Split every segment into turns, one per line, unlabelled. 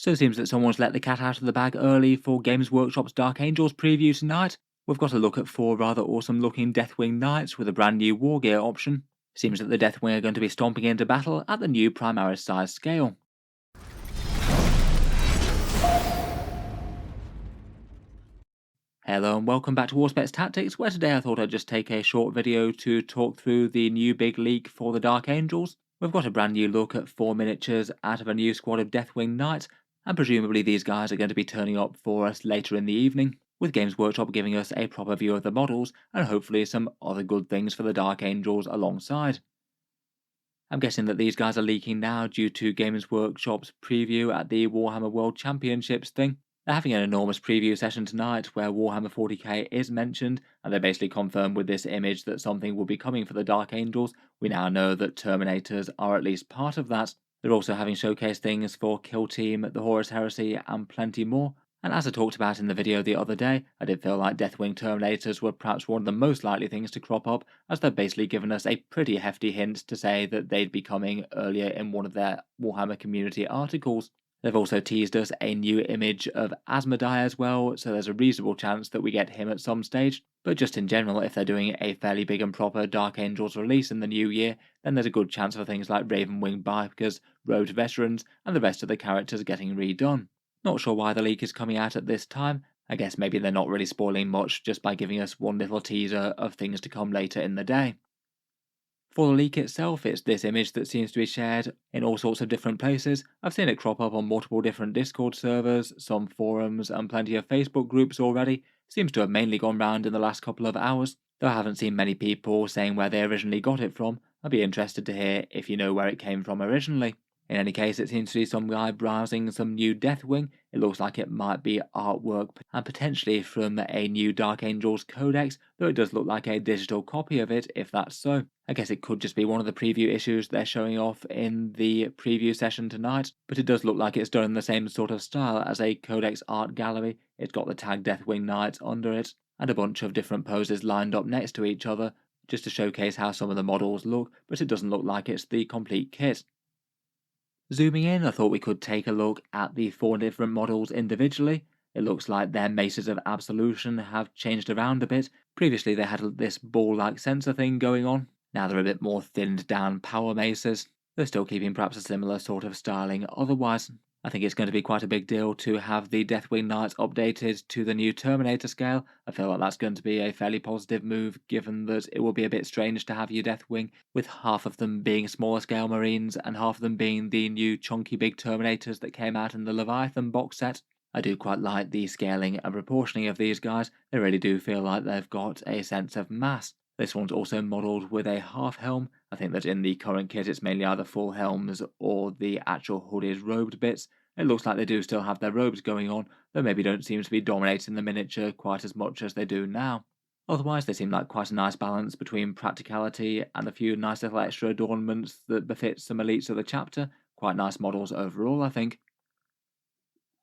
So it seems that someone's let the cat out of the bag early for Games Workshop's Dark Angels preview tonight. We've got a look at 4 rather awesome looking Deathwing Knights with a brand new war gear option. Seems that the Deathwing are going to be stomping into battle at the new Primaris size scale. Hello and welcome back to Warspecs Tactics, where today I thought I'd just take a short video to talk through the new big leak for the Dark Angels. We've got a brand new look at 4 miniatures out of a new squad of Deathwing Knights, and presumably these guys are going to be turning up for us later in the evening, with Games Workshop giving us a proper view of the models and hopefully some other good things for the Dark Angels alongside. I'm guessing that these guys are leaking now due to Games Workshop's preview at the Warhammer World Championships thing. They're having an enormous preview session tonight where Warhammer 40K is mentioned, and they basically confirmed with this image that something will be coming for the Dark Angels. We now know that Terminators are at least part of that. They're also having showcase things for Kill Team, the Horus Heresy, and plenty more. And as I talked about in the video the other day, I did feel like Deathwing Terminators were perhaps one of the most likely things to crop up, as they've basically given us a pretty hefty hint to say that they'd be coming earlier in one of their Warhammer community articles. They've also teased us a new image of Asmodai as well, so there's a reasonable chance that we get him at some stage. But just in general, if they're doing a fairly big and proper Dark Angels release in the new year, then there's a good chance for things like Ravenwing Bikers, Road Veterans, and the rest of the characters getting redone. Not sure why the leak is coming out at this time. I guess maybe they're not really spoiling much just by giving us one little teaser of things to come later in the day. For the leak itself, it's this image that seems to be shared in all sorts of different places. I've seen it crop up on multiple different Discord servers, some forums, and plenty of Facebook groups already. Seems to have mainly gone round in the last couple of hours, though I haven't seen many people saying where they originally got it from. I'd be interested to hear if you know where it came from originally. In any case, it seems to be some guy browsing some new Deathwing. It looks like it might be artwork and potentially from a new Dark Angels codex, though it does look like a digital copy of it if that's so. I guess it could just be one of the preview issues they're showing off in the preview session tonight, but it does look like it's done in the same sort of style as a codex art gallery. It's got the tag Deathwing Knights under it, and a bunch of different poses lined up next to each other, just to showcase how some of the models look, but it doesn't look like it's the complete kit. Zooming in, I thought we could take a look at the 4 different models individually. It looks like their maces of absolution have changed around a bit. Previously they had this ball-like sensor thing going on. Now they're a bit more thinned down power maces. They're still keeping perhaps a similar sort of styling otherwise. I think it's going to be quite a big deal to have the Deathwing Knights updated to the new Terminator scale. I feel like that's going to be a fairly positive move, given that it will be a bit strange to have your Deathwing with half of them being smaller scale Marines and half of them being the new chunky big Terminators that came out in the Leviathan box set. I do quite like the scaling and proportioning of these guys. They really do feel like they've got a sense of mass. This one's also modelled with a half helm. I think that in the current kit it's mainly either full helms or the actual hooded robed bits. It looks like they do still have their robes going on, though maybe don't seem to be dominating the miniature quite as much as they do now. Otherwise, they seem like quite a nice balance between practicality and a few nice little extra adornments that befit some elites of the chapter. Quite nice models overall, I think.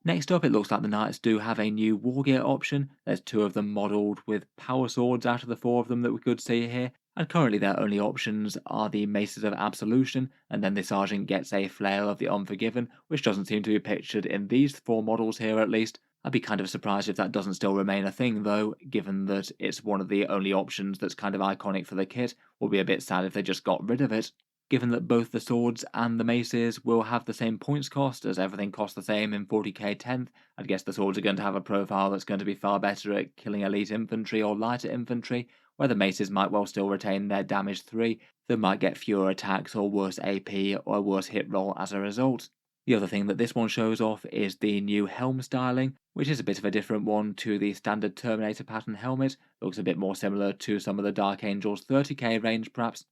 Next up, it looks like the Knights do have a new war gear option. There's 2 of them modelled with power swords out of the 4 of them that we could see here, and currently their only options are the Maces of Absolution, and then the Sergeant gets a Flail of the Unforgiven, which doesn't seem to be pictured in these 4 models here at least. I'd be kind of surprised if that doesn't still remain a thing though, given that it's one of the only options that's kind of iconic for the kit. Would be a bit sad if they just got rid of it. Given that both the swords and the maces will have the same points cost, as everything costs the same in 40k 10th, I'd guess the swords are going to have a profile that's going to be far better at killing elite infantry or lighter infantry, where the maces might well still retain their damage 3, they might get fewer attacks or worse AP or a worse hit roll as a result. The other thing that this one shows off is the new helm styling, which is a bit of a different one to the standard Terminator pattern helmet. Looks a bit more similar to some of the Dark Angels 30k range perhaps.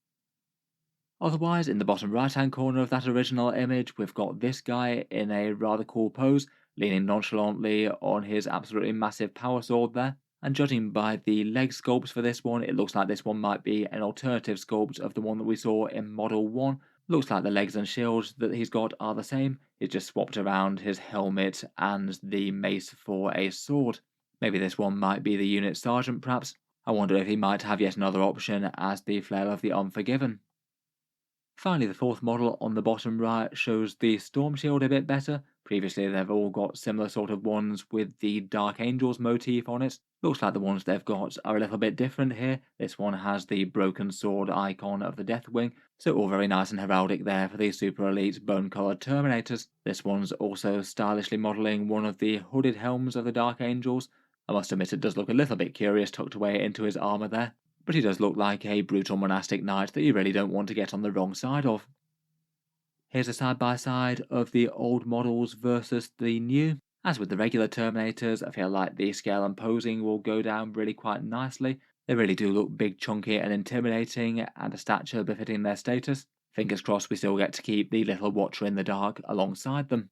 Otherwise, in the bottom right-hand corner of that original image, we've got this guy in a rather cool pose, leaning nonchalantly on his absolutely massive power sword there. And judging by the leg sculpts for this one, it looks like this one might be an alternative sculpt of the one that we saw in Model 1. Looks like the legs and shield that he's got are the same, he's just swapped around his helmet and the mace for a sword. Maybe this one might be the unit sergeant perhaps. I wonder if he might have yet another option as the Flail of the Unforgiven. Finally, the fourth model on the bottom right shows the Storm Shield a bit better. Previously, they've all got similar sort of ones with the Dark Angels motif on it. Looks like the ones they've got are a little bit different here. This one has the broken sword icon of the Deathwing, so all very nice and heraldic there for the super elite bone-coloured Terminators. This one's also stylishly modelling one of the hooded helms of the Dark Angels. I must admit it does look a little bit curious tucked away into his armour there, but he does look like a brutal monastic knight that you really don't want to get on the wrong side of. Here's a side-by-side of the old models versus the new. As with the regular Terminators, I feel like the scale and posing will go down really quite nicely. They really do look big, chunky and intimidating, and a stature befitting their status. Fingers crossed we still get to keep the little Watcher in the Dark alongside them.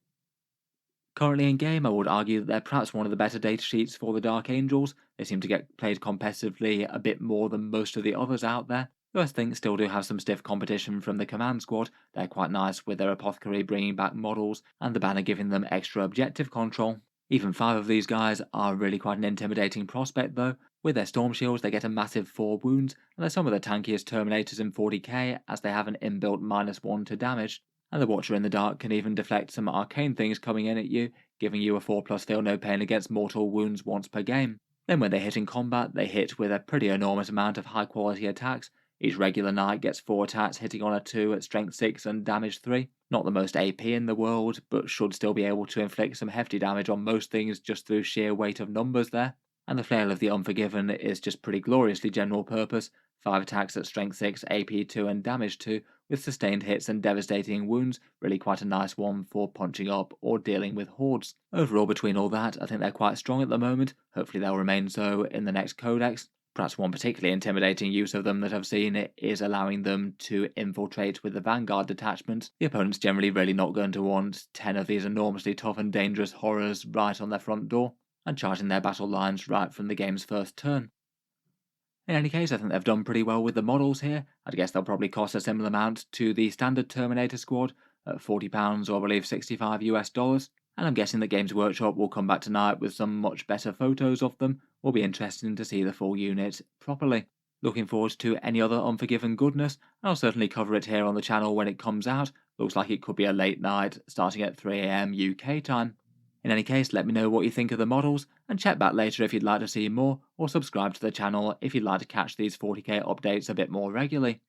Currently in game, I would argue that they're perhaps one of the better datasheets for the Dark Angels. They seem to get played competitively a bit more than most of the others out there. Though I think still do have some stiff competition from the Command Squad. They're quite nice with their Apothecary bringing back models and the banner giving them extra objective control. Even 5 of these guys are really quite an intimidating prospect though. With their Storm Shields they get a massive 4 wounds, and they're some of the tankiest Terminators in 40k as they have an inbuilt -1 to damage. And the Watcher in the Dark can even deflect some arcane things coming in at you, giving you a 4+ feel no pain against mortal wounds once per game. Then when they hit in combat, they hit with a pretty enormous amount of high quality attacks. Each regular knight gets 4 attacks hitting on a 2 at strength 6 and damage 3. Not the most AP in the world, but should still be able to inflict some hefty damage on most things just through sheer weight of numbers there. And the Flail of the Unforgiven is just pretty gloriously general purpose. 5 attacks at strength 6, AP 2 and damage 2, with sustained hits and devastating wounds, really quite a nice one for punching up or dealing with hordes. Overall, between all that, I think they're quite strong at the moment. Hopefully they'll remain so in the next codex. Perhaps one particularly intimidating use of them that I've seen is allowing them to infiltrate with the Vanguard detachment. The opponent's generally really not going to want 10 of these enormously tough and dangerous horrors right on their front door, and charging their battle lines right from the game's first turn. In any case, I think they've done pretty well with the models here. I'd guess they'll probably cost a similar amount to the standard Terminator squad at £40 or I believe $65 US, and I'm guessing that Games Workshop will come back tonight with some much better photos of them. Will be interesting to see the full unit properly. Looking forward to any other Unforgiven goodness, and I'll certainly cover it here on the channel when it comes out. Looks like it could be a late night, starting at 3 AM UK time. In any case, let me know what you think of the models, and check back later if you'd like to see more, or subscribe to the channel if you'd like to catch these 40k updates a bit more regularly.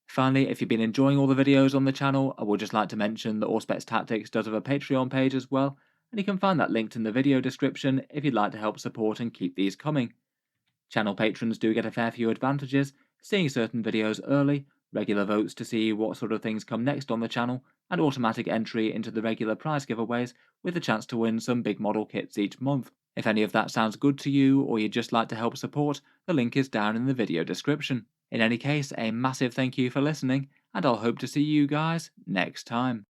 Finally, if you've been enjoying all the videos on the channel, I would just like to mention that Auspex Tactics does have a Patreon page as well, and you can find that linked in the video description if you'd like to help support and keep these coming. Channel patrons do get a fair few advantages, seeing certain videos early, regular votes to see what sort of things come next on the channel, and automatic entry into the regular prize giveaways with the chance to win some big model kits each month. If any of that sounds good to you or you'd just like to help support, the link is down in the video description. In any case, a massive thank you for listening, and I'll hope to see you guys next time.